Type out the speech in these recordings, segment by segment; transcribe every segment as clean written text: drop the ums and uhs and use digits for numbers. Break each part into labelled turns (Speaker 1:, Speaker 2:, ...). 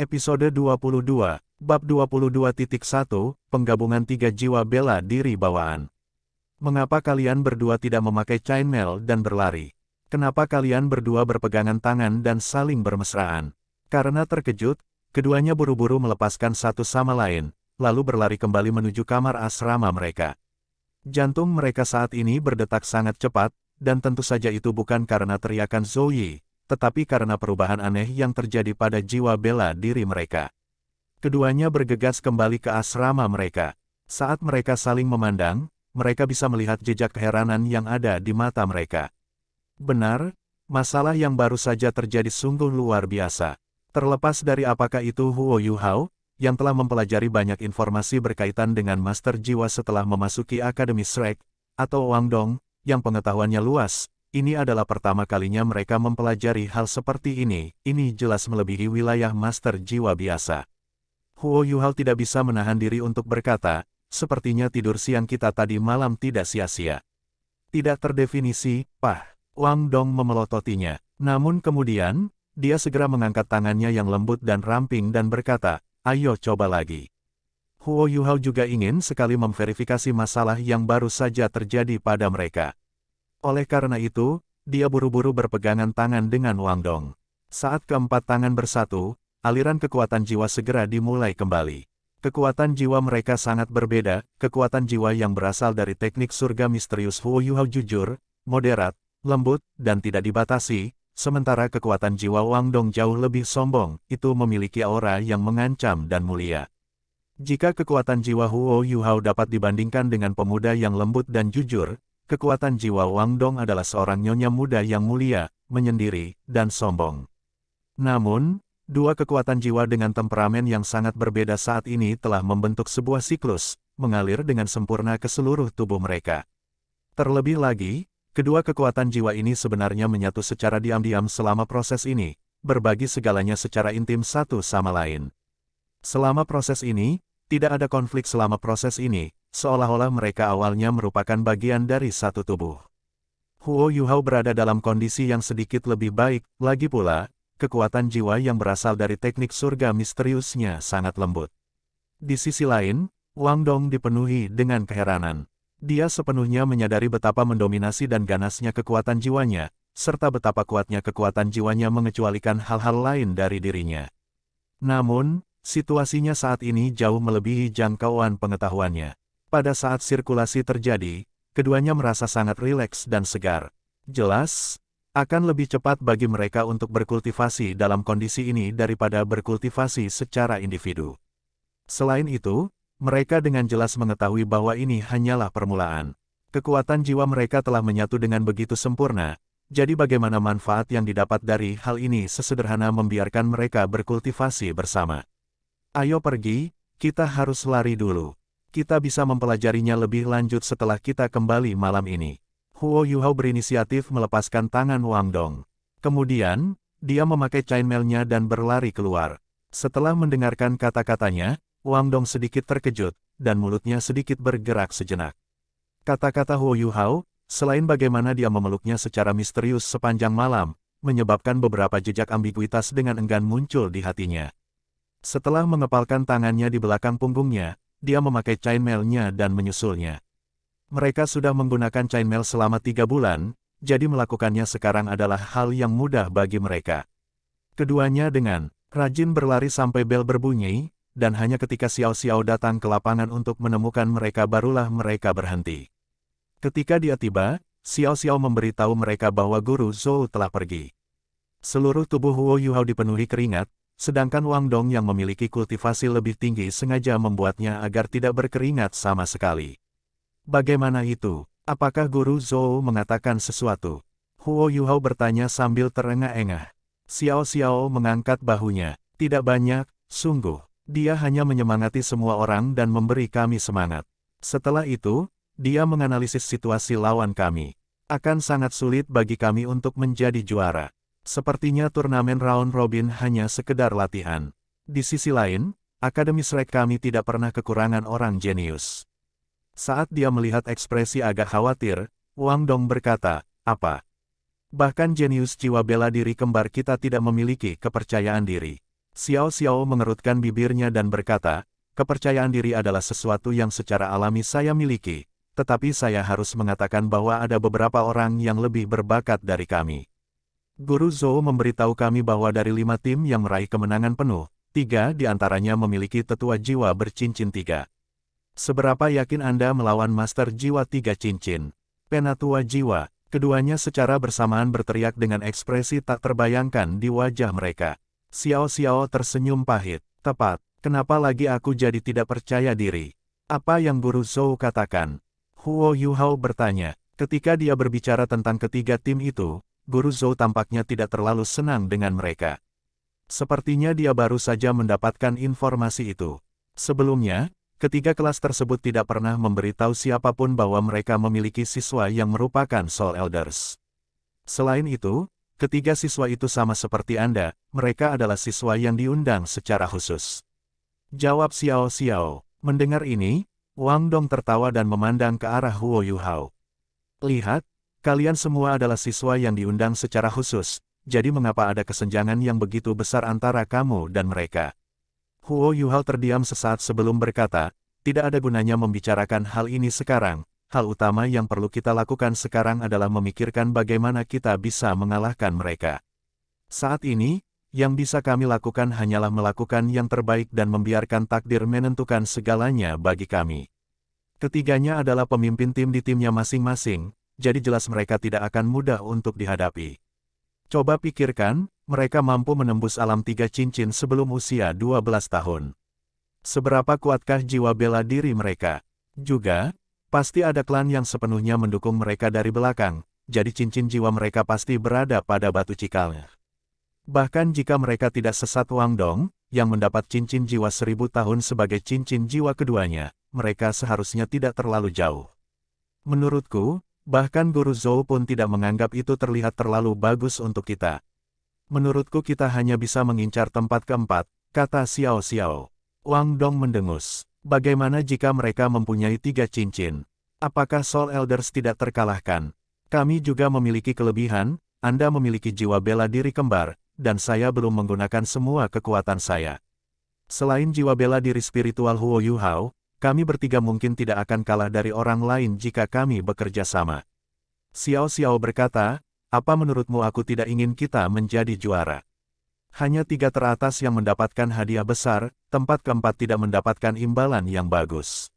Speaker 1: Episode 22, Bab 22.1, Penggabungan 3 Jiwa Bela Diri Bawaan. Mengapa kalian berdua tidak memakai chainmail dan berlari? Kenapa kalian berdua berpegangan tangan dan saling bermesraan? Karena terkejut, keduanya buru-buru melepaskan satu sama lain, lalu berlari kembali menuju kamar asrama mereka. Jantung mereka saat ini berdetak sangat cepat, dan tentu saja itu bukan karena teriakan Zoe, tetapi karena perubahan aneh yang terjadi pada jiwa bela diri mereka. Keduanya bergegas kembali ke asrama mereka. Saat mereka saling memandang, mereka bisa melihat jejak keheranan yang ada di mata mereka. Benar, masalah yang baru saja terjadi sungguh luar biasa. Terlepas dari apakah itu Huo Yuhao, yang telah mempelajari banyak informasi berkaitan dengan Master Jiwa setelah memasuki Akademi Shrek, atau Wang Dong, yang pengetahuannya luas. Ini adalah pertama kalinya mereka mempelajari hal seperti ini jelas melebihi wilayah Master Jiwa biasa. Huo Yuhao tidak bisa menahan diri untuk berkata, sepertinya tidur siang kita tadi malam tidak sia-sia. Tidak terdefinisi, Pah. Wang Dong memelototinya. Namun kemudian, dia segera mengangkat tangannya yang lembut dan ramping dan berkata, ayo coba lagi. Huo Yuhao juga ingin sekali memverifikasi masalah yang baru saja terjadi pada mereka. Oleh karena itu, dia buru-buru berpegangan tangan dengan Wang Dong. Saat keempat tangan bersatu, aliran kekuatan jiwa segera dimulai kembali. Kekuatan jiwa mereka sangat berbeda, kekuatan jiwa yang berasal dari teknik surga misterius Huo Yuhao jujur, moderat, lembut, dan tidak dibatasi, sementara kekuatan jiwa Wang Dong jauh lebih sombong, itu memiliki aura yang mengancam dan mulia. Jika kekuatan jiwa Huo Yuhao dapat dibandingkan dengan pemuda yang lembut dan jujur, kekuatan jiwa Wang Dong adalah seorang nyonya muda yang mulia, menyendiri, dan sombong. Namun, dua kekuatan jiwa dengan temperamen yang sangat berbeda saat ini telah membentuk sebuah siklus, mengalir dengan sempurna ke seluruh tubuh mereka. Terlebih lagi, kedua kekuatan jiwa ini sebenarnya menyatu secara diam-diam selama proses ini, berbagi segalanya secara intim satu sama lain. Selama proses ini, tidak ada konflik selama proses ini, seolah-olah mereka awalnya merupakan bagian dari satu tubuh. Huo Yuhao berada dalam kondisi yang sedikit lebih baik, lagi pula, kekuatan jiwa yang berasal dari teknik surga misteriusnya sangat lembut. Di sisi lain, Wang Dong dipenuhi dengan keheranan. Dia sepenuhnya menyadari betapa mendominasi dan ganasnya kekuatan jiwanya, serta betapa kuatnya kekuatan jiwanya mengecualikan hal-hal lain dari dirinya. Namun, situasinya saat ini jauh melebihi jangkauan pengetahuannya. Pada saat sirkulasi terjadi, keduanya merasa sangat rileks dan segar. Jelas, akan lebih cepat bagi mereka untuk berkultivasi dalam kondisi ini daripada berkultivasi secara individu. Selain itu, mereka dengan jelas mengetahui bahwa ini hanyalah permulaan. Kekuatan jiwa mereka telah menyatu dengan begitu sempurna, jadi bagaimana manfaat yang didapat dari hal ini sesederhana membiarkan mereka berkultivasi bersama. Ayo pergi, kita harus lari dulu. Kita bisa mempelajarinya lebih lanjut setelah kita kembali malam ini. Huo Yuhao berinisiatif melepaskan tangan Wang Dong. Kemudian, dia memakai chainmail-nya dan berlari keluar. Setelah mendengarkan kata-katanya, Wang Dong sedikit terkejut, dan mulutnya sedikit bergerak sejenak. Kata-kata Huo Yuhao, selain bagaimana dia memeluknya secara misterius sepanjang malam, menyebabkan beberapa jejak ambiguitas dengan enggan muncul di hatinya. Setelah mengepalkan tangannya di belakang punggungnya, dia memakai chainmail-nya dan menyusulnya. Mereka sudah menggunakan chainmail selama 3 bulan, jadi melakukannya sekarang adalah hal yang mudah bagi mereka. Keduanya dengan rajin berlari sampai bel berbunyi, dan hanya ketika Xiao Xiao datang ke lapangan untuk menemukan mereka barulah mereka berhenti. Ketika dia tiba, Xiao Xiao memberitahu mereka bahwa Guru Zhou telah pergi. Seluruh tubuh Huo Yuhao dipenuhi keringat, sedangkan Wang Dong yang memiliki kultivasi lebih tinggi sengaja membuatnya agar tidak berkeringat sama sekali. Bagaimana itu? Apakah Guru Zhou mengatakan sesuatu? Huo Yuhao bertanya sambil terengah-engah. Xiao Xiao mengangkat bahunya. Tidak banyak, sungguh. Dia hanya menyemangati semua orang dan memberi kami semangat. Setelah itu, dia menganalisis situasi lawan kami. Akan sangat sulit bagi kami untuk menjadi juara. Sepertinya turnamen round robin hanya sekedar latihan. Di sisi lain, Akademi Shrek kami tidak pernah kekurangan orang jenius. Saat dia melihat ekspresi agak khawatir, Wang Dong berkata, apa? Bahkan jenius jiwa bela diri kembar kita tidak memiliki kepercayaan diri. Xiao Xiao mengerutkan bibirnya dan berkata, kepercayaan diri adalah sesuatu yang secara alami saya miliki, tetapi saya harus mengatakan bahwa ada beberapa orang yang lebih berbakat dari kami. Guru Zhou memberitahu kami bahwa dari 5 tim yang meraih kemenangan penuh, 3 di antaranya memiliki tetua jiwa bercincin 3. Seberapa yakin Anda melawan Master Jiwa 3 Cincin? Penatua Jiwa, keduanya secara bersamaan berteriak dengan ekspresi tak terbayangkan di wajah mereka. Xiao Xiao tersenyum pahit. Tepat, kenapa lagi aku jadi tidak percaya diri? Apa yang Guru Zhou katakan? Huo Yuhao bertanya. Ketika dia berbicara tentang ketiga tim itu, Guru Zhou tampaknya tidak terlalu senang dengan mereka. Sepertinya dia baru saja mendapatkan informasi itu. Sebelumnya, ketiga kelas tersebut tidak pernah memberitahu siapapun bahwa mereka memiliki siswa yang merupakan Soul Elders. Selain itu, ketiga siswa itu sama seperti Anda, mereka adalah siswa yang diundang secara khusus. Jawab Xiao Xiao. Mendengar ini, Wang Dong tertawa dan memandang ke arah Huo Yuhao. Lihat, kalian semua adalah siswa yang diundang secara khusus, jadi mengapa ada kesenjangan yang begitu besar antara kamu dan mereka? Huo Yuhao terdiam sesaat sebelum berkata, tidak ada gunanya membicarakan hal ini sekarang. Hal utama yang perlu kita lakukan sekarang adalah memikirkan bagaimana kita bisa mengalahkan mereka. Saat ini, yang bisa kami lakukan hanyalah melakukan yang terbaik dan membiarkan takdir menentukan segalanya bagi kami. Ketiganya adalah pemimpin tim di timnya masing-masing, jadi jelas mereka tidak akan mudah untuk dihadapi. Coba pikirkan, mereka mampu menembus alam 3 cincin sebelum usia 12 tahun. Seberapa kuatkah jiwa bela diri mereka? Juga, pasti ada klan yang sepenuhnya mendukung mereka dari belakang, jadi cincin jiwa mereka pasti berada pada batu cikalnya. Bahkan jika mereka tidak sesat Wang Dong, yang mendapat cincin jiwa 1000 tahun sebagai cincin jiwa keduanya, mereka seharusnya tidak terlalu jauh. Menurutku, bahkan Guru Zhou pun tidak menganggap itu terlihat terlalu bagus untuk kita. Menurutku kita hanya bisa mengincar tempat keempat, kata Xiao Xiao. Wang Dong mendengus. Bagaimana jika mereka mempunyai 3 cincin? Apakah Soul Elders tidak terkalahkan? Kami juga memiliki kelebihan, Anda memiliki jiwa bela diri kembar, dan saya belum menggunakan semua kekuatan saya. Selain jiwa bela diri spiritual Huo Yuhao, kami bertiga mungkin tidak akan kalah dari orang lain jika kami bekerja sama. Xiao Xiao berkata, apa menurutmu aku tidak ingin kita menjadi juara? Hanya 3 teratas yang mendapatkan hadiah besar, tempat keempat tidak mendapatkan imbalan yang bagus.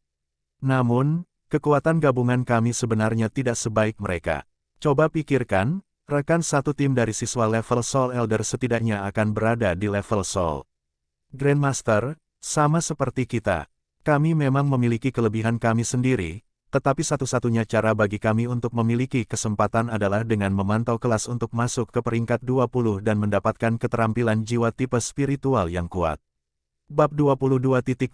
Speaker 1: Namun, kekuatan gabungan kami sebenarnya tidak sebaik mereka. Coba pikirkan, rekan satu tim dari siswa level Soul Elder setidaknya akan berada di level Soul Grandmaster, sama seperti kita. Kami memang memiliki kelebihan kami sendiri, tetapi satu-satunya cara bagi kami untuk memiliki kesempatan adalah dengan memantau kelas untuk masuk ke peringkat 20 dan mendapatkan keterampilan jiwa tipe spiritual yang kuat. Bab 22.2,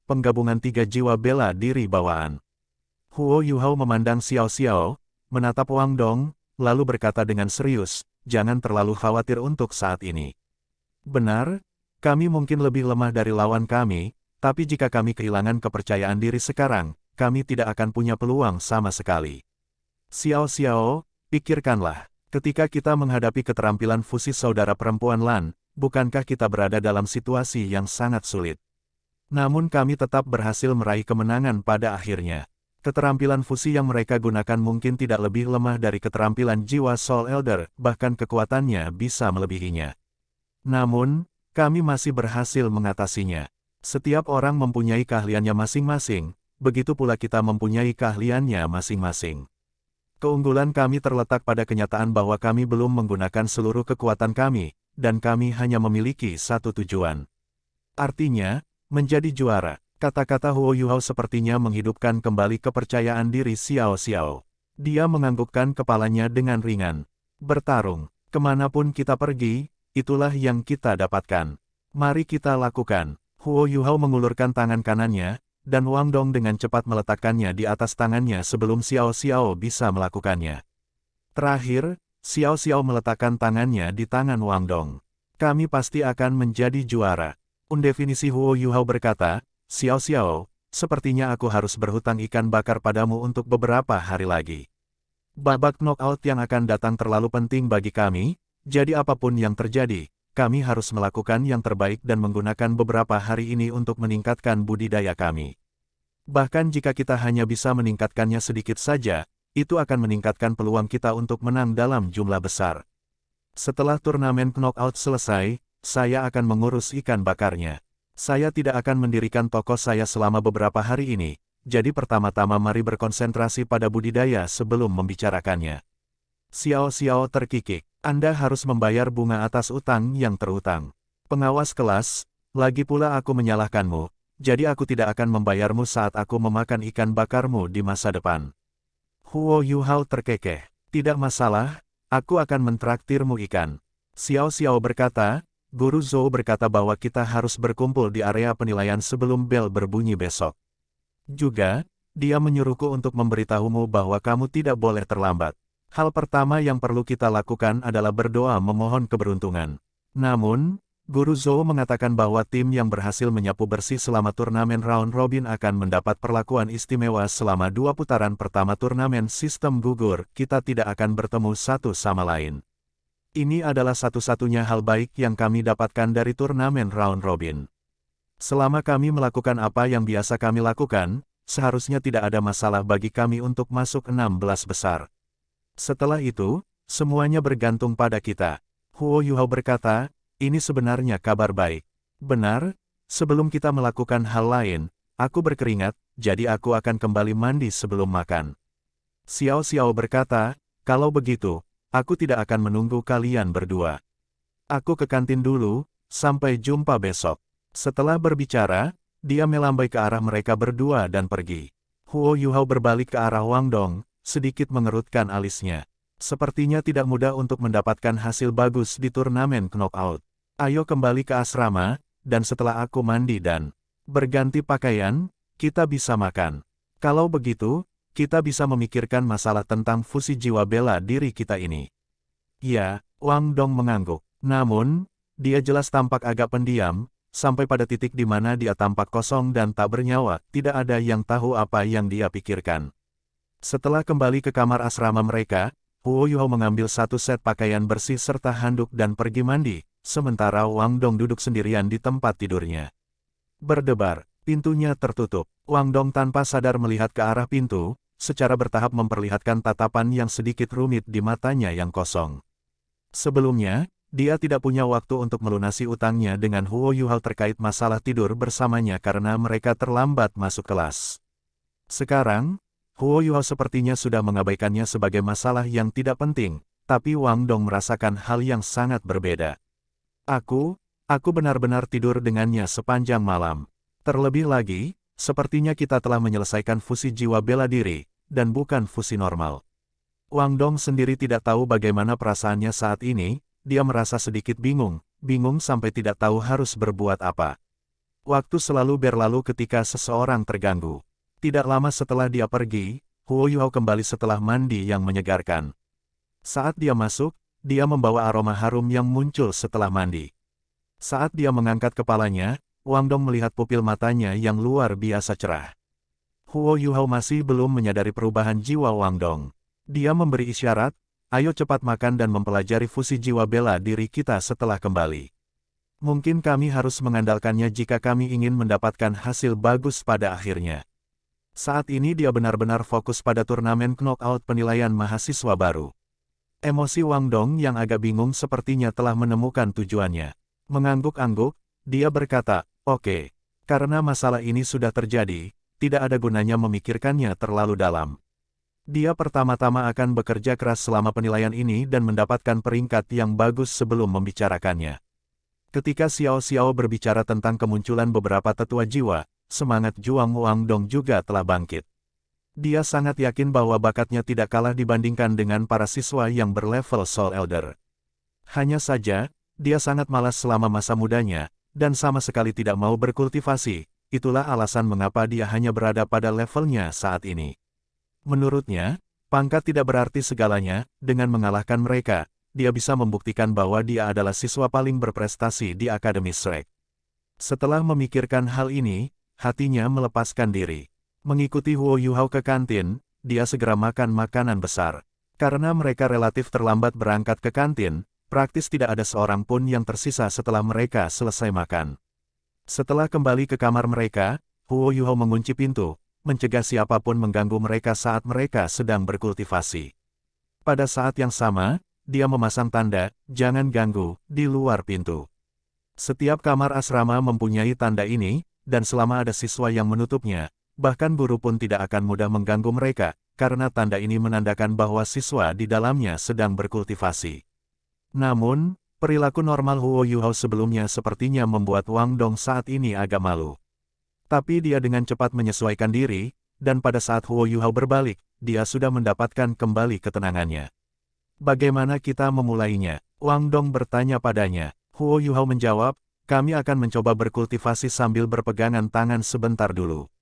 Speaker 1: Penggabungan 3 Jiwa Bela Diri Bawaan. Huo Yuhao memandang Xiao Xiao, menatap Wang Dong, lalu berkata dengan serius, jangan terlalu khawatir untuk saat ini. Benar, kami mungkin lebih lemah dari lawan kami, tapi jika kami kehilangan kepercayaan diri sekarang, kami tidak akan punya peluang sama sekali. Xiao Xiao, pikirkanlah, ketika kita menghadapi keterampilan fusi saudara perempuan Lan, bukankah kita berada dalam situasi yang sangat sulit? Namun kami tetap berhasil meraih kemenangan pada akhirnya. Keterampilan fusi yang mereka gunakan mungkin tidak lebih lemah dari keterampilan jiwa Soul Elder, bahkan kekuatannya bisa melebihinya. Namun, kami masih berhasil mengatasinya. Setiap orang mempunyai keahliannya masing-masing, begitu pula kita mempunyai keahliannya masing-masing. Keunggulan kami terletak pada kenyataan bahwa kami belum menggunakan seluruh kekuatan kami, dan kami hanya memiliki satu tujuan. Artinya, menjadi juara. Kata-kata Huo Yuhao sepertinya menghidupkan kembali kepercayaan diri Xiao Xiao. Dia menganggukkan kepalanya dengan ringan. Bertarung, kemanapun kita pergi, itulah yang kita dapatkan. Mari kita lakukan. Huo Yuhao mengulurkan tangan kanannya, dan Wang Dong dengan cepat meletakkannya di atas tangannya sebelum Xiao Xiao bisa melakukannya. Terakhir, Xiao Xiao meletakkan tangannya di tangan Wang Dong. Kami pasti akan menjadi juara. Undefinisi Huo Yuhao berkata, Xiao Xiao, sepertinya aku harus berhutang ikan bakar padamu untuk beberapa hari lagi. Babak knockout yang akan datang terlalu penting bagi kami, jadi apapun yang terjadi, kami harus melakukan yang terbaik dan menggunakan beberapa hari ini untuk meningkatkan budidaya kami. Bahkan jika kita hanya bisa meningkatkannya sedikit saja, itu akan meningkatkan peluang kita untuk menang dalam jumlah besar. Setelah turnamen knockout selesai, saya akan mengurus ikan bakarnya. Saya tidak akan mendirikan toko saya selama beberapa hari ini, jadi pertama-tama mari berkonsentrasi pada budidaya sebelum membicarakannya. Xiao Xiao terkikik. Anda harus membayar bunga atas utang yang terutang. Pengawas kelas, lagi pula aku menyalahkanmu, jadi aku tidak akan membayarmu saat aku memakan ikan bakarmu di masa depan. Huo Yuhao terkekeh. Tidak masalah, aku akan mentraktirmu ikan. Xiao Xiao berkata, Guru Zhou berkata bahwa kita harus berkumpul di area penilaian sebelum bel berbunyi besok. Juga, dia menyuruhku untuk memberitahumu bahwa kamu tidak boleh terlambat. Hal pertama yang perlu kita lakukan adalah berdoa memohon keberuntungan. Namun, Guru Zhou mengatakan bahwa tim yang berhasil menyapu bersih selama turnamen round robin akan mendapat perlakuan istimewa selama 2 putaran pertama turnamen sistem gugur, kita tidak akan bertemu satu sama lain. Ini adalah satu-satunya hal baik yang kami dapatkan dari turnamen round robin. Selama kami melakukan apa yang biasa kami lakukan, seharusnya tidak ada masalah bagi kami untuk masuk 16 besar. Setelah itu, semuanya bergantung pada kita. Huo Yuhao berkata, ini sebenarnya kabar baik. Benar, sebelum kita melakukan hal lain, aku berkeringat, jadi aku akan kembali mandi sebelum makan. Xiao Xiao berkata, kalau begitu, aku tidak akan menunggu kalian berdua. Aku ke kantin dulu, sampai jumpa besok. Setelah berbicara, dia melambai ke arah mereka berdua dan pergi. Huo Yuhao berbalik ke arah Wang Dong, sedikit mengerutkan alisnya. Sepertinya tidak mudah untuk mendapatkan hasil bagus di turnamen knockout. Ayo kembali ke asrama, dan setelah aku mandi dan berganti pakaian, kita bisa makan. Kalau begitu, kita bisa memikirkan masalah tentang fusi jiwa bela diri kita ini. Ya, Wang Dong mengangguk. Namun, dia jelas tampak agak pendiam, sampai pada titik di mana dia tampak kosong dan tak bernyawa, tidak ada yang tahu apa yang dia pikirkan. Setelah kembali ke kamar asrama mereka, Huo Yuhao mengambil satu set pakaian bersih serta handuk dan pergi mandi, sementara Wang Dong duduk sendirian di tempat tidurnya. Berdebar, pintunya tertutup. Wang Dong tanpa sadar melihat ke arah pintu, secara bertahap memperlihatkan tatapan yang sedikit rumit di matanya yang kosong. Sebelumnya, dia tidak punya waktu untuk melunasi utangnya dengan Huo Yuhao terkait masalah tidur bersamanya karena mereka terlambat masuk kelas. Sekarang, Huo Yuhao sepertinya sudah mengabaikannya sebagai masalah yang tidak penting, tapi Wang Dong merasakan hal yang sangat berbeda. Aku benar-benar tidur dengannya sepanjang malam. Terlebih lagi, sepertinya kita telah menyelesaikan fusi jiwa bela diri, dan bukan fusi normal. Wang Dong sendiri tidak tahu bagaimana perasaannya saat ini, dia merasa sedikit bingung sampai tidak tahu harus berbuat apa. Waktu selalu berlalu ketika seseorang terganggu. Tidak lama setelah dia pergi, Huo Yuhao kembali setelah mandi yang menyegarkan. Saat dia masuk, dia membawa aroma harum yang muncul setelah mandi. Saat dia mengangkat kepalanya, Wang Dong melihat pupil matanya yang luar biasa cerah. Huo Yuhao masih belum menyadari perubahan jiwa Wang Dong. Dia memberi isyarat, ayo cepat makan dan mempelajari fusi jiwa bela diri kita setelah kembali. Mungkin kami harus mengandalkannya jika kami ingin mendapatkan hasil bagus pada akhirnya. Saat ini dia benar-benar fokus pada turnamen knockout penilaian mahasiswa baru. Emosi Wang Dong yang agak bingung sepertinya telah menemukan tujuannya. Mengangguk-angguk, dia berkata, oke, karena masalah ini sudah terjadi, tidak ada gunanya memikirkannya terlalu dalam. Dia pertama-tama akan bekerja keras selama penilaian ini dan mendapatkan peringkat yang bagus sebelum membicarakannya. Ketika Xiao Xiao berbicara tentang kemunculan beberapa tetua jiwa, semangat juang Wang Dong juga telah bangkit. Dia sangat yakin bahwa bakatnya tidak kalah dibandingkan dengan para siswa yang berlevel Soul Elder. Hanya saja, dia sangat malas selama masa mudanya, dan sama sekali tidak mau berkultivasi, itulah alasan mengapa dia hanya berada pada levelnya saat ini. Menurutnya, pangkat tidak berarti segalanya, dengan mengalahkan mereka, dia bisa membuktikan bahwa dia adalah siswa paling berprestasi di Akademi Shrek. Setelah memikirkan hal ini, hatinya melepaskan diri. Mengikuti Huo Yuhao ke kantin, dia segera makan makanan besar. Karena mereka relatif terlambat berangkat ke kantin, praktis tidak ada seorang pun yang tersisa setelah mereka selesai makan. Setelah kembali ke kamar mereka, Huo Yuhao mengunci pintu, mencegah siapapun mengganggu mereka saat mereka sedang berkultivasi. Pada saat yang sama, dia memasang tanda, "Jangan ganggu," di luar pintu. Setiap kamar asrama mempunyai tanda ini, dan selama ada siswa yang menutupnya, bahkan guru pun tidak akan mudah mengganggu mereka, karena tanda ini menandakan bahwa siswa di dalamnya sedang berkultivasi. Namun, perilaku normal Huo Yuhao sebelumnya sepertinya membuat Wang Dong saat ini agak malu. Tapi dia dengan cepat menyesuaikan diri, dan pada saat Huo Yuhao berbalik, dia sudah mendapatkan kembali ketenangannya. "Bagaimana kita memulainya?" Wang Dong bertanya padanya. Huo Yuhao menjawab, "Kami akan mencoba berkultivasi sambil berpegangan tangan sebentar dulu.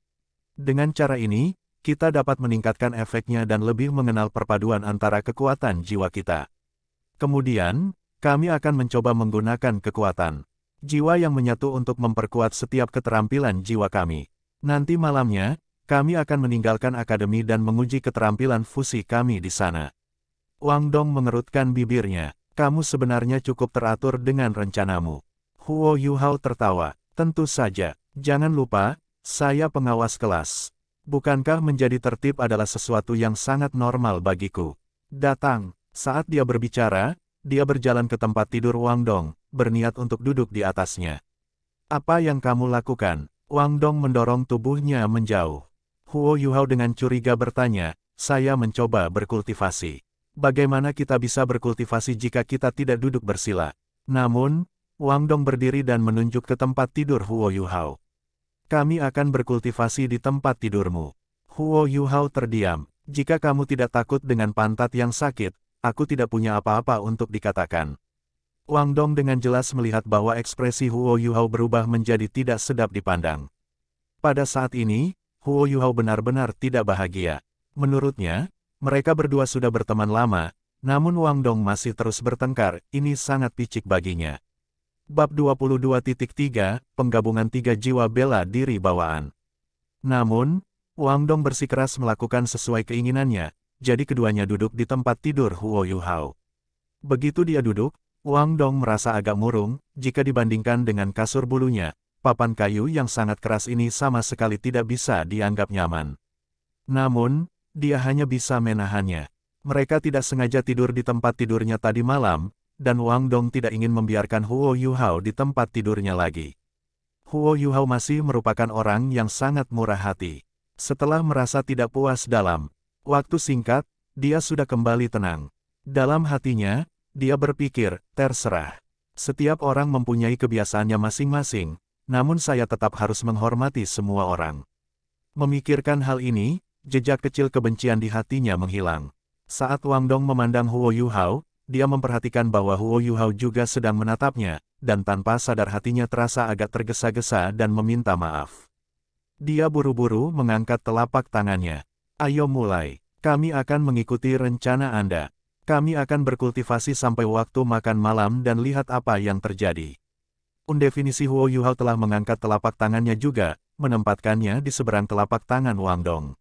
Speaker 1: Dengan cara ini, kita dapat meningkatkan efeknya dan lebih mengenal perpaduan antara kekuatan jiwa kita. Kemudian, kami akan mencoba menggunakan kekuatan jiwa yang menyatu untuk memperkuat setiap keterampilan jiwa kami. Nanti malamnya, kami akan meninggalkan akademi dan menguji keterampilan fusi kami di sana." Wang Dong mengerutkan bibirnya. "Kamu sebenarnya cukup teratur dengan rencanamu." Huo Yuhao tertawa. "Tentu saja. Jangan lupa, saya pengawas kelas. Bukankah menjadi tertib adalah sesuatu yang sangat normal bagiku?" "Datang." Saat dia berbicara, dia berjalan ke tempat tidur Wang Dong, berniat untuk duduk di atasnya. "Apa yang kamu lakukan?" Wang Dong mendorong tubuhnya menjauh. Huo Yuhao dengan curiga bertanya, "Saya mencoba berkultivasi." "Bagaimana kita bisa berkultivasi jika kita tidak duduk bersila?" Namun, Wang Dong berdiri dan menunjuk ke tempat tidur Huo Yuhao. "Kami akan berkultivasi di tempat tidurmu." Huo Yuhao terdiam. "Jika kamu tidak takut dengan pantat yang sakit, aku tidak punya apa-apa untuk dikatakan." Wang Dong dengan jelas melihat bahwa ekspresi Huo Yuhao berubah menjadi tidak sedap dipandang. Pada saat ini, Huo Yuhao benar-benar tidak bahagia. Menurutnya, mereka berdua sudah berteman lama, namun Wang Dong masih terus bertengkar, ini sangat picik baginya. Bab 22.3, Penggabungan 3 Jiwa Bela Diri Bawaan. Namun, Wang Dong bersikeras melakukan sesuai keinginannya, jadi keduanya duduk di tempat tidur Huo Yuhao. Begitu dia duduk, Wang Dong merasa agak murung, jika dibandingkan dengan kasur bulunya, papan kayu yang sangat keras ini sama sekali tidak bisa dianggap nyaman. Namun, dia hanya bisa menahannya. Mereka tidak sengaja tidur di tempat tidurnya tadi malam, dan Wang Dong tidak ingin membiarkan Huo Yuhao di tempat tidurnya lagi. Huo Yuhao masih merupakan orang yang sangat murah hati. Setelah merasa tidak puas dalam waktu singkat, dia sudah kembali tenang. Dalam hatinya, dia berpikir, "Terserah. Setiap orang mempunyai kebiasaannya masing-masing, namun saya tetap harus menghormati semua orang." Memikirkan hal ini, jejak kecil kebencian di hatinya menghilang. Saat Wang Dong memandang Huo Yuhao, dia memperhatikan bahwa Huo Yuhao juga sedang menatapnya, dan tanpa sadar hatinya terasa agak tergesa-gesa dan meminta maaf. Dia buru-buru mengangkat telapak tangannya. "Ayo mulai. Kami akan mengikuti rencana Anda. Kami akan berkultivasi sampai waktu makan malam dan lihat apa yang terjadi." Undefinisi Huo Yuhao telah mengangkat telapak tangannya juga, menempatkannya di seberang telapak tangan Wang Dong.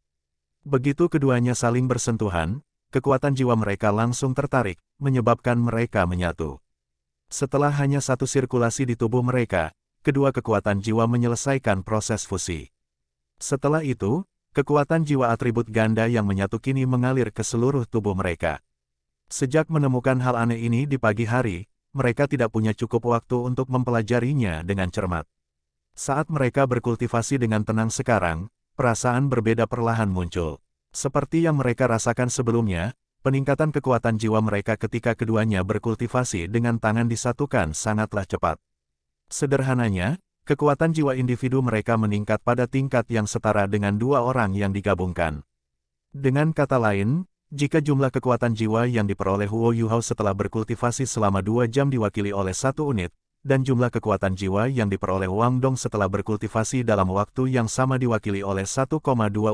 Speaker 1: Begitu keduanya saling bersentuhan, kekuatan jiwa mereka langsung tertarik, menyebabkan mereka menyatu. Setelah hanya satu sirkulasi di tubuh mereka, kedua kekuatan jiwa menyelesaikan proses fusi. Setelah itu, kekuatan jiwa atribut ganda yang menyatu kini mengalir ke seluruh tubuh mereka. Sejak menemukan hal aneh ini di pagi hari, mereka tidak punya cukup waktu untuk mempelajarinya dengan cermat. Saat mereka berkultivasi dengan tenang sekarang, perasaan berbeda perlahan muncul. Seperti yang mereka rasakan sebelumnya, peningkatan kekuatan jiwa mereka ketika keduanya berkultivasi dengan tangan disatukan sangatlah cepat. Sederhananya, kekuatan jiwa individu mereka meningkat pada tingkat yang setara dengan dua orang yang digabungkan. Dengan kata lain, jika jumlah kekuatan jiwa yang diperoleh Huo Yuhao setelah berkultivasi selama 2 jam diwakili oleh 1 unit, dan jumlah kekuatan jiwa yang diperoleh Wang Dong setelah berkultivasi dalam waktu yang sama diwakili oleh 1,2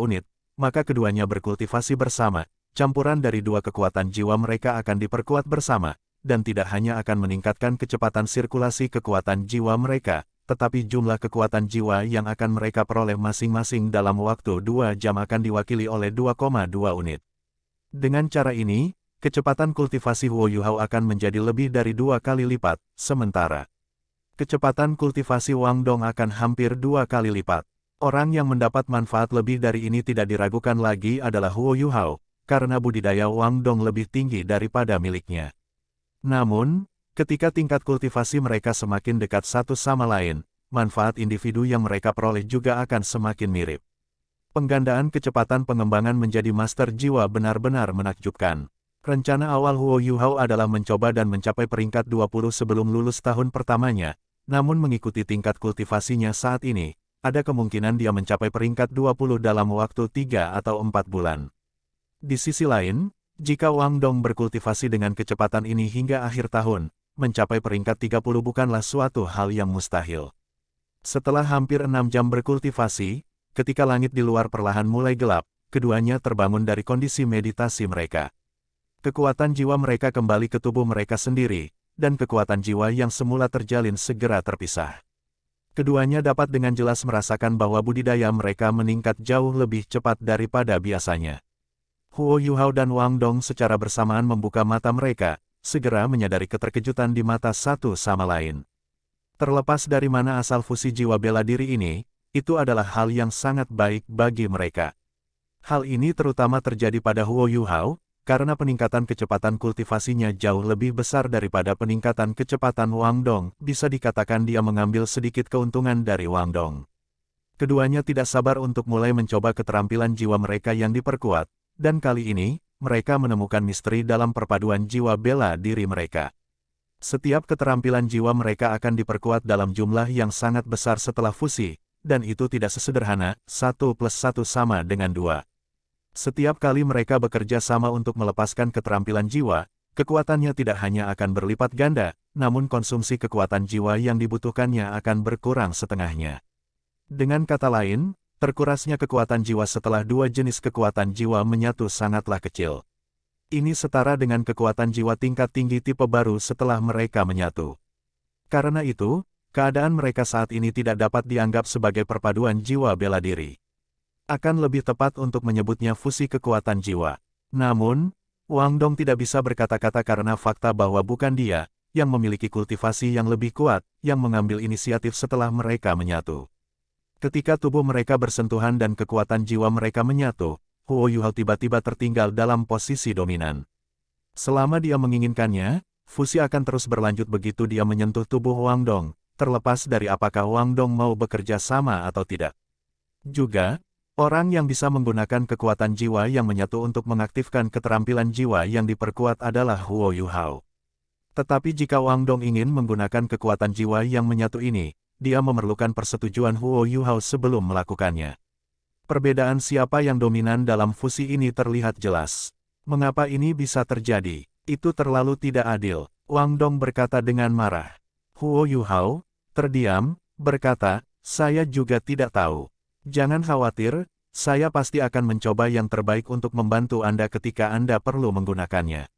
Speaker 1: unit, maka keduanya berkultivasi bersama, campuran dari dua kekuatan jiwa mereka akan diperkuat bersama, dan tidak hanya akan meningkatkan kecepatan sirkulasi kekuatan jiwa mereka, tetapi jumlah kekuatan jiwa yang akan mereka peroleh masing-masing dalam waktu 2 jam akan diwakili oleh 2,2 unit. Dengan cara ini, kecepatan kultivasi Huo Yuhao akan menjadi lebih dari 2 kali lipat, sementara kecepatan kultivasi Wang Dong akan hampir 2 kali lipat. Orang yang mendapat manfaat lebih dari ini tidak diragukan lagi adalah Huo Yuhao, karena budidaya Wang Dong lebih tinggi daripada miliknya. Namun, ketika tingkat kultivasi mereka semakin dekat satu sama lain, manfaat individu yang mereka peroleh juga akan semakin mirip. Penggandaan kecepatan pengembangan menjadi master jiwa benar-benar menakjubkan. Rencana awal Huo Yuhao adalah mencoba dan mencapai peringkat 20 sebelum lulus tahun pertamanya, namun mengikuti tingkat kultivasinya saat ini, ada kemungkinan dia mencapai peringkat 20 dalam waktu 3 atau 4 bulan. Di sisi lain, jika Wang Dong berkultivasi dengan kecepatan ini hingga akhir tahun, mencapai peringkat 30 bukanlah suatu hal yang mustahil. Setelah hampir 6 jam berkultivasi, ketika langit di luar perlahan mulai gelap, keduanya terbangun dari kondisi meditasi mereka. Kekuatan jiwa mereka kembali ke tubuh mereka sendiri, dan kekuatan jiwa yang semula terjalin segera terpisah. Keduanya dapat dengan jelas merasakan bahwa budidaya mereka meningkat jauh lebih cepat daripada biasanya. Huo Yuhao dan Wang Dong secara bersamaan membuka mata mereka, segera menyadari keterkejutan di mata satu sama lain. Terlepas dari mana asal fusi jiwa bela diri ini, itu adalah hal yang sangat baik bagi mereka. Hal ini terutama terjadi pada Huo Yuhao, karena peningkatan kecepatan kultivasinya jauh lebih besar daripada peningkatan kecepatan Wang Dong, bisa dikatakan dia mengambil sedikit keuntungan dari Wang Dong. Keduanya tidak sabar untuk mulai mencoba keterampilan jiwa mereka yang diperkuat, dan kali ini, mereka menemukan misteri dalam perpaduan jiwa bela diri mereka. Setiap keterampilan jiwa mereka akan diperkuat dalam jumlah yang sangat besar setelah fusi, dan itu tidak sesederhana, 1 plus 1 sama dengan 2. Setiap kali mereka bekerja sama untuk melepaskan keterampilan jiwa, kekuatannya tidak hanya akan berlipat ganda, namun konsumsi kekuatan jiwa yang dibutuhkannya akan berkurang setengahnya. Dengan kata lain, terkurasnya kekuatan jiwa setelah 2 jenis kekuatan jiwa menyatu sangatlah kecil. Ini setara dengan kekuatan jiwa tingkat tinggi tipe baru setelah mereka menyatu. Karena itu, keadaan mereka saat ini tidak dapat dianggap sebagai perpaduan jiwa bela diri. Akan lebih tepat untuk menyebutnya fusi kekuatan jiwa. Namun, Wang Dong tidak bisa berkata-kata karena fakta bahwa bukan dia yang memiliki kultivasi yang lebih kuat, yang mengambil inisiatif setelah mereka menyatu. Ketika tubuh mereka bersentuhan dan kekuatan jiwa mereka menyatu, Huo Yuhao tiba-tiba tertinggal dalam posisi dominan. Selama dia menginginkannya, fusi akan terus berlanjut begitu dia menyentuh tubuh Wang Dong, terlepas dari apakah Wang Dong mau bekerja sama atau tidak. Juga, orang yang bisa menggunakan kekuatan jiwa yang menyatu untuk mengaktifkan keterampilan jiwa yang diperkuat adalah Huo Yuhao. Tetapi jika Wang Dong ingin menggunakan kekuatan jiwa yang menyatu ini, dia memerlukan persetujuan Huo Yuhao sebelum melakukannya. Perbedaan siapa yang dominan dalam fusi ini terlihat jelas. Mengapa ini bisa terjadi? Itu terlalu tidak adil, Wang Dong berkata dengan marah. Huo Yuhao, terdiam, berkata, saya juga tidak tahu. Jangan khawatir, saya pasti akan mencoba yang terbaik untuk membantu Anda ketika Anda perlu menggunakannya.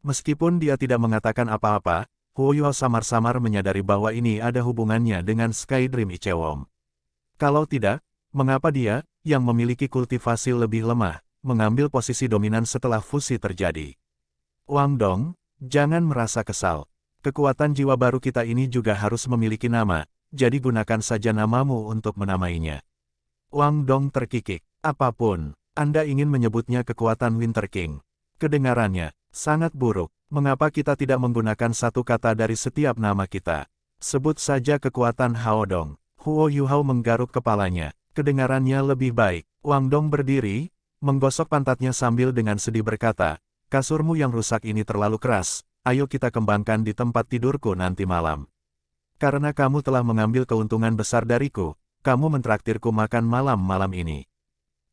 Speaker 1: Meskipun dia tidak mengatakan apa-apa, Huo Yuhao samar-samar menyadari bahwa ini ada hubungannya dengan Sky Dream Ichewom. Kalau tidak, mengapa dia, yang memiliki kultivasi lebih lemah, mengambil posisi dominan setelah fusi terjadi? Wang Dong, jangan merasa kesal. Kekuatan jiwa baru kita ini juga harus memiliki nama, jadi gunakan saja namamu untuk menamainya. Wang Dong terkikik. Apapun, Anda ingin menyebutnya kekuatan Winter King. Kedengarannya sangat buruk. Mengapa kita tidak menggunakan satu kata dari setiap nama kita? Sebut saja kekuatan Hao Dong. Huo Yuhao menggaruk kepalanya. Kedengarannya lebih baik. Wang Dong berdiri, menggosok pantatnya sambil dengan sedih berkata, kasurmu yang rusak ini terlalu keras, ayo kita kembangkan di tempat tidurku nanti malam. Karena kamu telah mengambil keuntungan besar dariku, kamu mentraktirku makan malam-malam ini.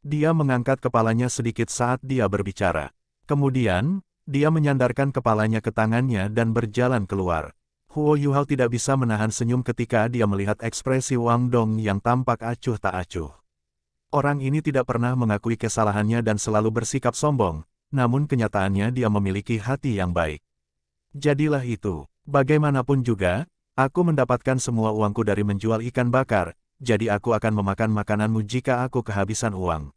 Speaker 1: Dia mengangkat kepalanya sedikit saat dia berbicara. Kemudian, dia menyandarkan kepalanya ke tangannya dan berjalan keluar. Huo Yuhao tidak bisa menahan senyum ketika dia melihat ekspresi Wang Dong yang tampak acuh tak acuh. Orang ini tidak pernah mengakui kesalahannya dan selalu bersikap sombong, namun kenyataannya dia memiliki hati yang baik. Jadilah itu, bagaimanapun juga, aku mendapatkan semua uangku dari menjual ikan bakar, jadi aku akan memakan makananmu jika aku kehabisan uang.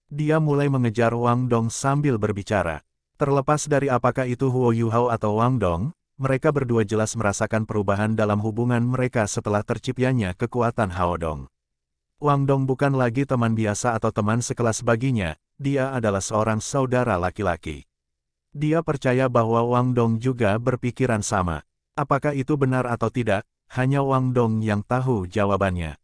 Speaker 1: Dia mulai mengejar Wang Dong sambil berbicara. Terlepas dari apakah itu Huo Yuhao atau Wang Dong, mereka berdua jelas merasakan perubahan dalam hubungan mereka setelah terciptanya kekuatan Hao Dong. Wang Dong bukan lagi teman biasa atau teman sekelas baginya, dia adalah seorang saudara laki-laki. Dia percaya bahwa Wang Dong juga berpikiran sama. Apakah itu benar atau tidak, hanya Wang Dong yang tahu jawabannya.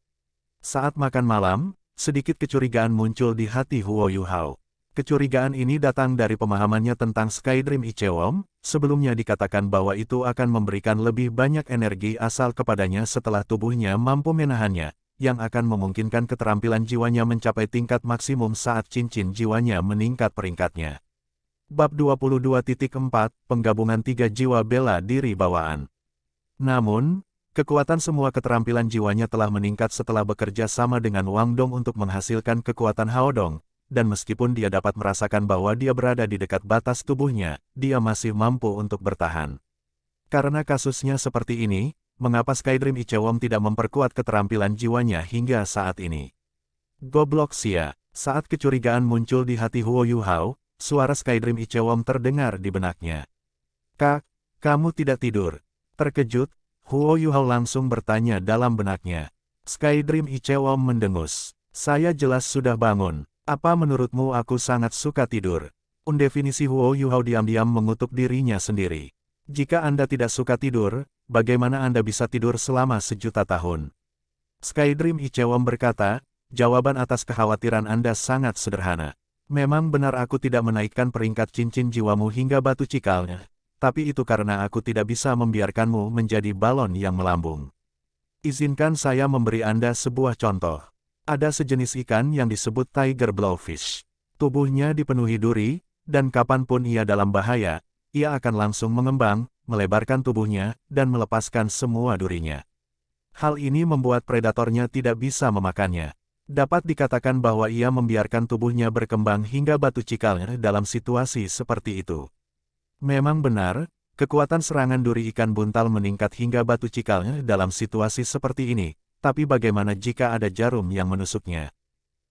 Speaker 1: Saat makan malam, sedikit kecurigaan muncul di hati Huo Yuhao. Kecurigaan ini datang dari pemahamannya tentang Skydream Ichewom, sebelumnya dikatakan bahwa itu akan memberikan lebih banyak energi asal kepadanya setelah tubuhnya mampu menahannya, yang akan memungkinkan keterampilan jiwanya mencapai tingkat maksimum saat cincin jiwanya meningkat peringkatnya. Bab 22.4, Penggabungan 3 Jiwa Bela Diri Bawaan. Namun, kekuatan semua keterampilan jiwanya telah meningkat setelah bekerja sama dengan Wang Dong untuk menghasilkan kekuatan Hao Dong. Dan meskipun dia dapat merasakan bahwa dia berada di dekat batas tubuhnya, dia masih mampu untuk bertahan. Karena kasusnya seperti ini, mengapa Skydream Ichewom tidak memperkuat keterampilan jiwanya hingga saat ini? Goblok sia, saat kecurigaan muncul di hati Huo Yuhao, suara Skydream Ichewom terdengar di benaknya. Kak, kamu tidak tidur? Terkejut, Huo Yuhao langsung bertanya dalam benaknya. Skydream Ichewom mendengus. Saya jelas sudah bangun. Apa menurutmu aku sangat suka tidur? Definisi Huo Yuhao diam-diam mengutuk dirinya sendiri. Jika Anda tidak suka tidur, bagaimana Anda bisa tidur selama sejuta tahun? Skydream Ichewom berkata, jawaban atas kekhawatiran Anda sangat sederhana. Memang benar aku tidak menaikkan peringkat cincin jiwamu hingga batu cikalnya, tapi itu karena aku tidak bisa membiarkanmu menjadi balon yang melambung. Izinkan saya memberi Anda sebuah contoh. Ada sejenis ikan yang disebut tiger blowfish. Tubuhnya dipenuhi duri, dan kapanpun ia dalam bahaya, ia akan langsung mengembang, melebarkan tubuhnya, dan melepaskan semua durinya. Hal ini membuat predatornya tidak bisa memakannya. Dapat dikatakan bahwa ia membiarkan tubuhnya berkembang hingga batu cikalnya dalam situasi seperti itu. Memang benar, kekuatan serangan duri ikan buntal meningkat hingga batu cikalnya dalam situasi seperti ini. Tapi bagaimana jika ada jarum yang menusuknya?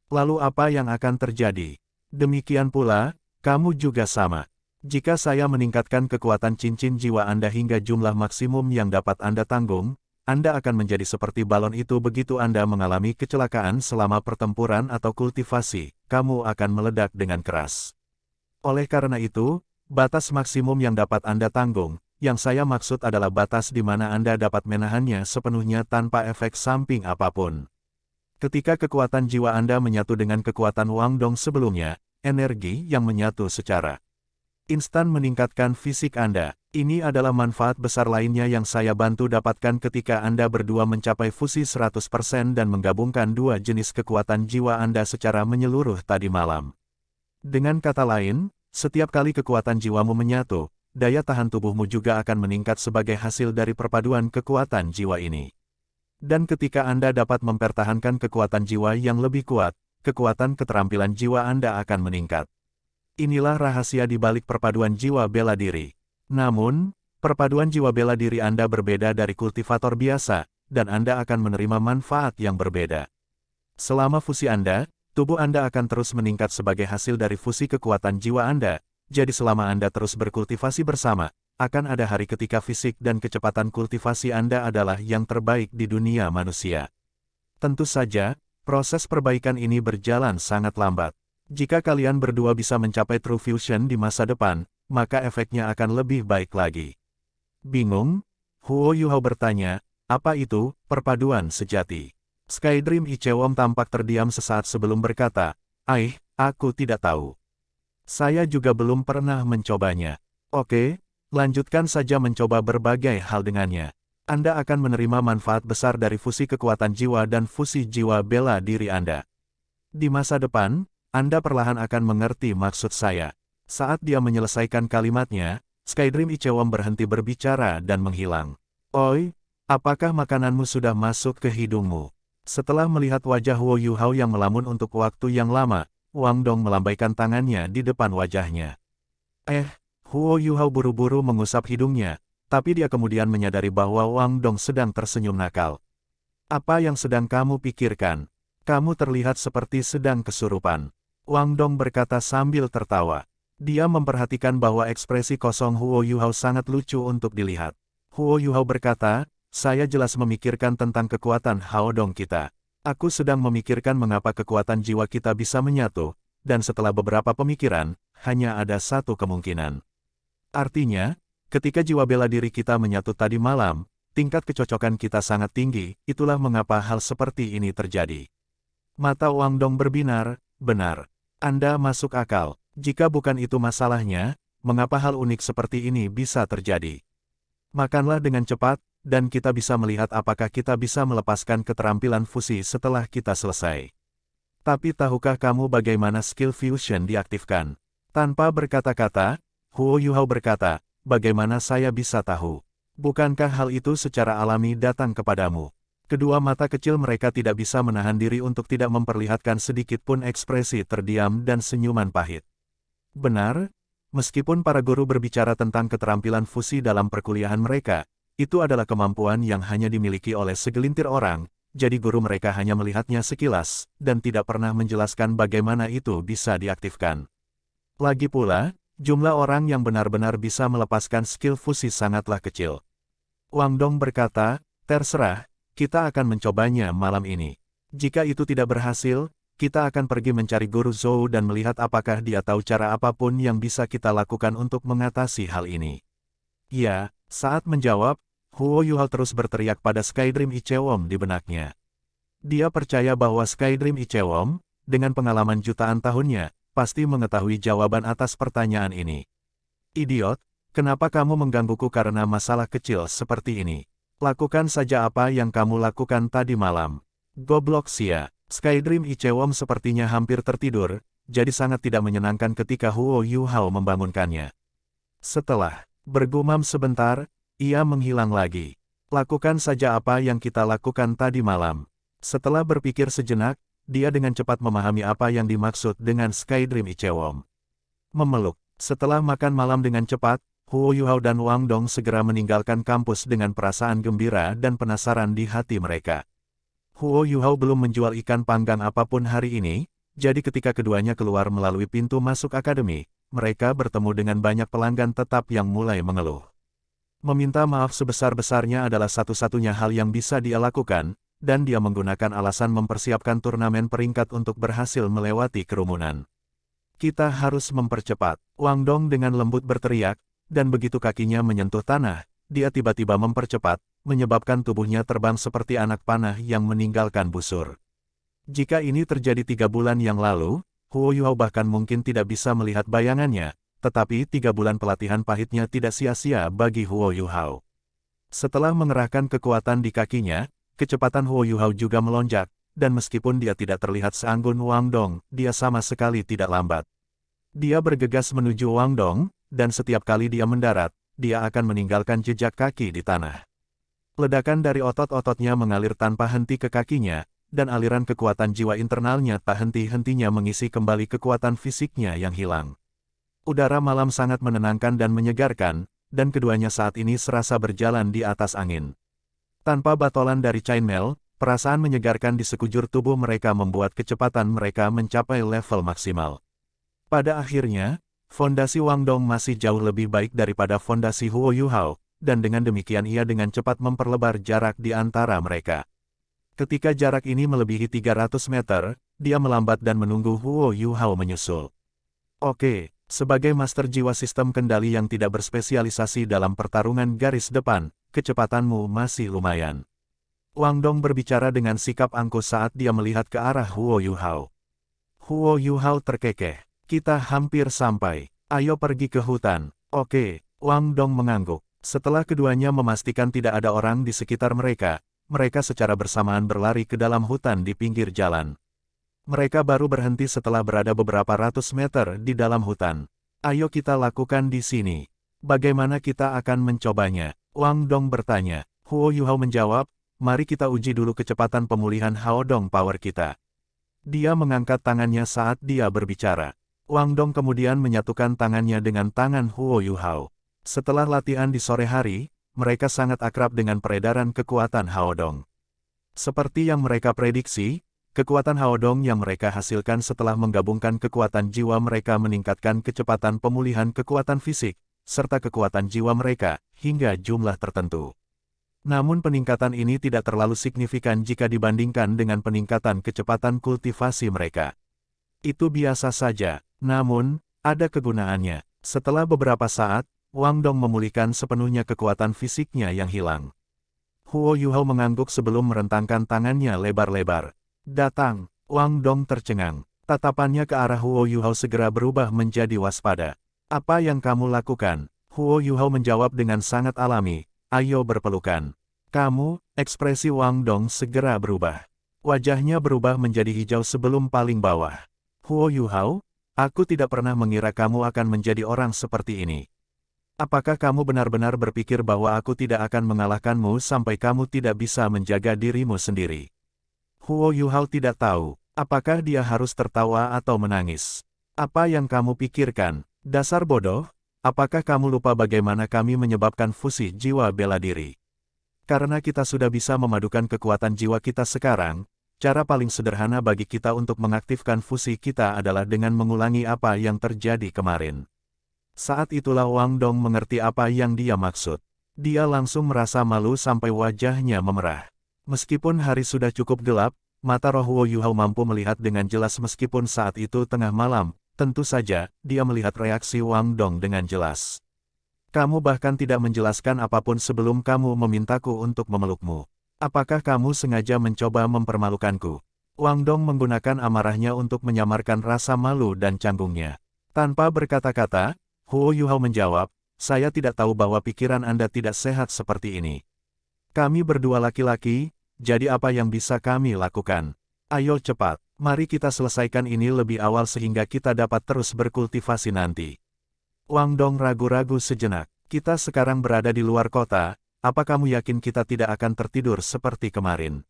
Speaker 1: Lalu apa yang akan terjadi? Demikian pula, kamu juga sama. Jika saya meningkatkan kekuatan cincin jiwa Anda hingga jumlah maksimum yang dapat Anda tanggung, Anda akan menjadi seperti balon itu begitu Anda mengalami kecelakaan selama pertempuran atau kultivasi, kamu akan meledak dengan keras. Oleh karena itu, batas maksimum yang dapat Anda tanggung, yang saya maksud adalah batas di mana Anda dapat menahannya sepenuhnya tanpa efek samping apapun. Ketika kekuatan jiwa Anda menyatu dengan kekuatan Wang Dong sebelumnya, energi yang menyatu secara instan meningkatkan fisik Anda. Ini adalah manfaat besar lainnya yang saya bantu dapatkan ketika Anda berdua mencapai fusi 100% dan menggabungkan dua jenis kekuatan jiwa Anda secara menyeluruh tadi malam. Dengan kata lain, setiap kali kekuatan jiwamu menyatu, daya tahan tubuhmu juga akan meningkat sebagai hasil dari perpaduan kekuatan jiwa ini. Dan ketika Anda dapat mempertahankan kekuatan jiwa yang lebih kuat, kekuatan keterampilan jiwa Anda akan meningkat. Inilah rahasia di balik perpaduan jiwa bela diri. Namun, perpaduan jiwa bela diri Anda berbeda dari kultivator biasa, dan Anda akan menerima manfaat yang berbeda. Selama fusi Anda, tubuh Anda akan terus meningkat sebagai hasil dari fusi kekuatan jiwa Anda. Jadi selama Anda terus berkultivasi bersama, akan ada hari ketika fisik dan kecepatan kultivasi Anda adalah yang terbaik di dunia manusia. Tentu saja, proses perbaikan ini berjalan sangat lambat. Jika kalian berdua bisa mencapai True Fusion di masa depan, maka efeknya akan lebih baik lagi. Bingung? Huo Yuhao bertanya, apa itu perpaduan sejati? Skydream Ichewom tampak terdiam sesaat sebelum berkata, aku tidak tahu. Saya juga belum pernah mencobanya. Oke, lanjutkan saja mencoba berbagai hal dengannya. Anda akan menerima manfaat besar dari fusi kekuatan jiwa dan fusi jiwa bela diri Anda. Di masa depan, Anda perlahan akan mengerti maksud saya. Saat dia menyelesaikan kalimatnya, Skydream Ichewom berhenti berbicara dan menghilang. Oi, apakah makananmu sudah masuk ke hidungmu? Setelah melihat wajah Huo Yuhao yang melamun untuk waktu yang lama, Wang Dong melambaikan tangannya di depan wajahnya. Huo Yuhao buru-buru mengusap hidungnya, tapi dia kemudian menyadari bahwa Wang Dong sedang tersenyum nakal. Apa yang sedang kamu pikirkan? Kamu terlihat seperti sedang kesurupan. Wang Dong berkata sambil tertawa. Dia memperhatikan bahwa ekspresi kosong Huo Yuhao sangat lucu untuk dilihat. Huo Yuhao berkata, saya jelas memikirkan tentang kekuatan Haodong kita. Aku sedang memikirkan mengapa kekuatan jiwa kita bisa menyatu, dan setelah beberapa pemikiran, hanya ada satu kemungkinan. Artinya, ketika jiwa bela diri kita menyatu tadi malam, tingkat kecocokan kita sangat tinggi, itulah mengapa hal seperti ini terjadi. Mata Wang Dong berbinar, benar. Anda masuk akal. Jika bukan itu masalahnya, mengapa hal unik seperti ini bisa terjadi? Makanlah dengan cepat, dan kita bisa melihat apakah kita bisa melepaskan keterampilan fusi setelah kita selesai. Tapi tahukah kamu bagaimana skill fusion diaktifkan? Tanpa berkata-kata, Huo Yuhao berkata, bagaimana saya bisa tahu? Bukankah hal itu secara alami datang kepadamu? Kedua mata kecil mereka tidak bisa menahan diri untuk tidak memperlihatkan sedikit pun ekspresi terdiam dan senyuman pahit. Benar, meskipun para guru berbicara tentang keterampilan fusi dalam perkuliahan mereka, itu adalah kemampuan yang hanya dimiliki oleh segelintir orang, jadi guru mereka hanya melihatnya sekilas, dan tidak pernah menjelaskan bagaimana itu bisa diaktifkan. Lagi pula, jumlah orang yang benar-benar bisa melepaskan skill fusi sangatlah kecil. Wang Dong berkata, terserah, kita akan mencobanya malam ini. Jika itu tidak berhasil, kita akan pergi mencari guru Zhou dan melihat apakah dia tahu cara apapun yang bisa kita lakukan untuk mengatasi hal ini. Ya, saat menjawab, Huo Yuhao terus berteriak pada Skydream Ichewom di benaknya. Dia percaya bahwa Skydream Ichewom, dengan pengalaman jutaan tahunnya, pasti mengetahui jawaban atas pertanyaan ini. Idiot, kenapa kamu menggangguku karena masalah kecil seperti ini? Lakukan saja apa yang kamu lakukan tadi malam. Goblok sia. Skydream Ichewom sepertinya hampir tertidur, jadi sangat tidak menyenangkan ketika Huo Yuhao membangunkannya. Setelah bergumam sebentar, ia menghilang lagi. Lakukan saja apa yang kita lakukan tadi malam. Setelah berpikir sejenak, dia dengan cepat memahami apa yang dimaksud dengan Skydream Ichewom. Memeluk. Setelah makan malam dengan cepat, Huo Yuhao dan Wang Dong segera meninggalkan kampus dengan perasaan gembira dan penasaran di hati mereka. Huo Yuhao belum menjual ikan panggang apapun hari ini, jadi ketika keduanya keluar melalui pintu masuk akademi, mereka bertemu dengan banyak pelanggan tetap yang mulai mengeluh. Meminta maaf sebesar-besarnya adalah satu-satunya hal yang bisa dia lakukan, dan dia menggunakan alasan mempersiapkan turnamen peringkat untuk berhasil melewati kerumunan. Kita harus mempercepat, Wang Dong dengan lembut berteriak, dan begitu kakinya menyentuh tanah, dia tiba-tiba mempercepat, menyebabkan tubuhnya terbang seperti anak panah yang meninggalkan busur. Jika ini terjadi 3 bulan yang lalu, Huo Yuhao bahkan mungkin tidak bisa melihat bayangannya, tetapi 3 bulan pelatihan pahitnya tidak sia-sia bagi Huo Yuhao. Setelah mengerahkan kekuatan di kakinya, kecepatan Huo Yuhao juga melonjak, dan meskipun dia tidak terlihat seanggun Wang Dong, dia sama sekali tidak lambat. Dia bergegas menuju Wang Dong, dan setiap kali dia mendarat, dia akan meninggalkan jejak kaki di tanah. Ledakan dari otot-ototnya mengalir tanpa henti ke kakinya, dan aliran kekuatan jiwa internalnya tak henti-hentinya mengisi kembali kekuatan fisiknya yang hilang. Udara malam sangat menenangkan dan menyegarkan, dan keduanya saat ini serasa berjalan di atas angin. Tanpa batolan dari chainmail, perasaan menyegarkan di sekujur tubuh mereka membuat kecepatan mereka mencapai level maksimal. Pada akhirnya, fondasi Wang Dong masih jauh lebih baik daripada fondasi Huo Yuhao, dan dengan demikian ia dengan cepat memperlebar jarak di antara mereka. Ketika jarak ini melebihi 300 meter, dia melambat dan menunggu Huo Yuhao menyusul. Oke, sebagai master jiwa sistem kendali yang tidak berspesialisasi dalam pertarungan garis depan, kecepatanmu masih lumayan. Wang Dong berbicara dengan sikap angkuh saat dia melihat ke arah Huo Yuhao. Huo Yuhao terkekeh. Kita hampir sampai. Ayo pergi ke hutan. Oke, Wang Dong mengangguk. Setelah keduanya memastikan tidak ada orang di sekitar mereka, mereka secara bersamaan berlari ke dalam hutan di pinggir jalan. Mereka baru berhenti setelah berada beberapa ratus meter di dalam hutan. Ayo kita lakukan di sini. Bagaimana kita akan mencobanya? Wang Dong bertanya. Huo Yuhao menjawab, mari kita uji dulu kecepatan pemulihan Haodong Power kita. Dia mengangkat tangannya saat dia berbicara. Wang Dong kemudian menyatukan tangannya dengan tangan Huo Yuhao. Setelah latihan di sore hari, mereka sangat akrab dengan peredaran kekuatan Haodong. Seperti yang mereka prediksi, kekuatan Haodong yang mereka hasilkan setelah menggabungkan kekuatan jiwa mereka meningkatkan kecepatan pemulihan kekuatan fisik, serta kekuatan jiwa mereka, hingga jumlah tertentu. Namun peningkatan ini tidak terlalu signifikan jika dibandingkan dengan peningkatan kecepatan kultivasi mereka. Itu biasa saja, namun, ada kegunaannya. Setelah beberapa saat, Wang Dong memulihkan sepenuhnya kekuatan fisiknya yang hilang. Huo Yuhao mengangguk sebelum merentangkan tangannya lebar-lebar. Datang, Wang Dong tercengang. Tatapannya ke arah Huo Yuhao segera berubah menjadi waspada. Apa yang kamu lakukan? Huo Yuhao menjawab dengan sangat alami, ayo berpelukan. Kamu, ekspresi Wang Dong segera berubah. Wajahnya berubah menjadi hijau sebelum paling bawah. Huo Yuhao, aku tidak pernah mengira kamu akan menjadi orang seperti ini. Apakah kamu benar-benar berpikir bahwa aku tidak akan mengalahkanmu sampai kamu tidak bisa menjaga dirimu sendiri? Huo Yuhao tidak tahu, apakah dia harus tertawa atau menangis. Apa yang kamu pikirkan? Dasar bodoh, apakah kamu lupa bagaimana kami menyebabkan fusi jiwa bela diri? Karena kita sudah bisa memadukan kekuatan jiwa kita sekarang, cara paling sederhana bagi kita untuk mengaktifkan fusi kita adalah dengan mengulangi apa yang terjadi kemarin. Saat itulah Wang Dong mengerti apa yang dia maksud. Dia langsung merasa malu sampai wajahnya memerah. Meskipun hari sudah cukup gelap, mata roh Huo Yuhao mampu melihat dengan jelas meskipun saat itu tengah malam, tentu saja, dia melihat reaksi Wang Dong dengan jelas. Kamu bahkan tidak menjelaskan apapun sebelum kamu memintaku untuk memelukmu. Apakah kamu sengaja mencoba mempermalukanku? Wang Dong menggunakan amarahnya untuk menyamarkan rasa malu dan canggungnya. Tanpa berkata-kata, Huo Yuhao menjawab, saya tidak tahu bahwa pikiran Anda tidak sehat seperti ini. Kami berdua laki-laki, jadi apa yang bisa kami lakukan? Ayo cepat, mari kita selesaikan ini lebih awal sehingga kita dapat terus berkultivasi nanti. Wang Dong ragu-ragu sejenak. Kita sekarang berada di luar kota. Apa kamu yakin kita tidak akan tertidur seperti kemarin?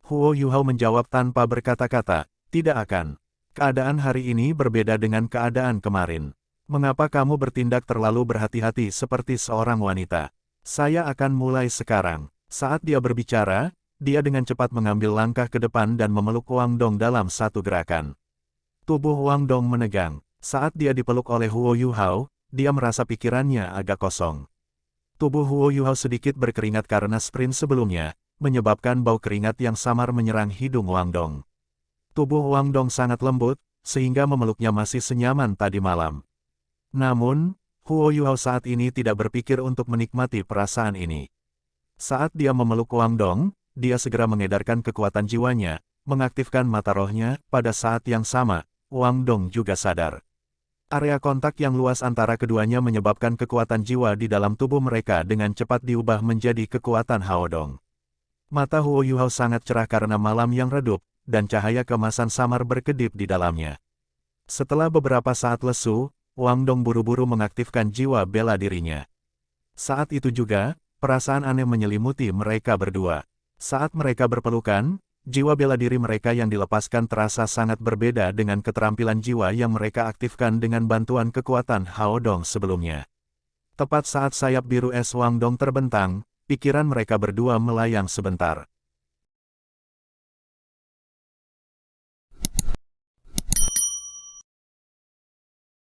Speaker 1: Huo Yuhao menjawab tanpa berkata-kata, tidak akan. Keadaan hari ini berbeda dengan keadaan kemarin. Mengapa kamu bertindak terlalu berhati-hati seperti seorang wanita? Saya akan mulai sekarang. Saat dia berbicara, dia dengan cepat mengambil langkah ke depan dan memeluk Wang Dong dalam satu gerakan. Tubuh Wang Dong menegang. Saat dia dipeluk oleh Huo Yuhao, dia merasa pikirannya agak kosong. Tubuh Huo Yuhao sedikit berkeringat karena sprint sebelumnya, menyebabkan bau keringat yang samar menyerang hidung Wang Dong. Tubuh Wang Dong sangat lembut, sehingga memeluknya masih senyaman tadi malam. Namun, Huo Yuhao saat ini tidak berpikir untuk menikmati perasaan ini. Saat dia memeluk Wang Dong, dia segera mengedarkan kekuatan jiwanya, mengaktifkan mata rohnya. Pada saat yang sama, Wang Dong juga sadar. Area kontak yang luas antara keduanya menyebabkan kekuatan jiwa di dalam tubuh mereka dengan cepat diubah menjadi kekuatan Haodong. Mata Huo Yuhao sangat cerah karena malam yang redup, dan cahaya kemasan samar berkedip di dalamnya. Setelah beberapa saat lesu, Wang Dong buru-buru mengaktifkan jiwa bela dirinya. Saat itu juga, perasaan aneh menyelimuti mereka berdua. Saat mereka berpelukan, jiwa bela diri mereka yang dilepaskan terasa sangat berbeda dengan keterampilan jiwa yang mereka aktifkan dengan bantuan kekuatan Haodong sebelumnya. Tepat saat sayap biru es Wang Dong terbentang, pikiran mereka berdua melayang sebentar.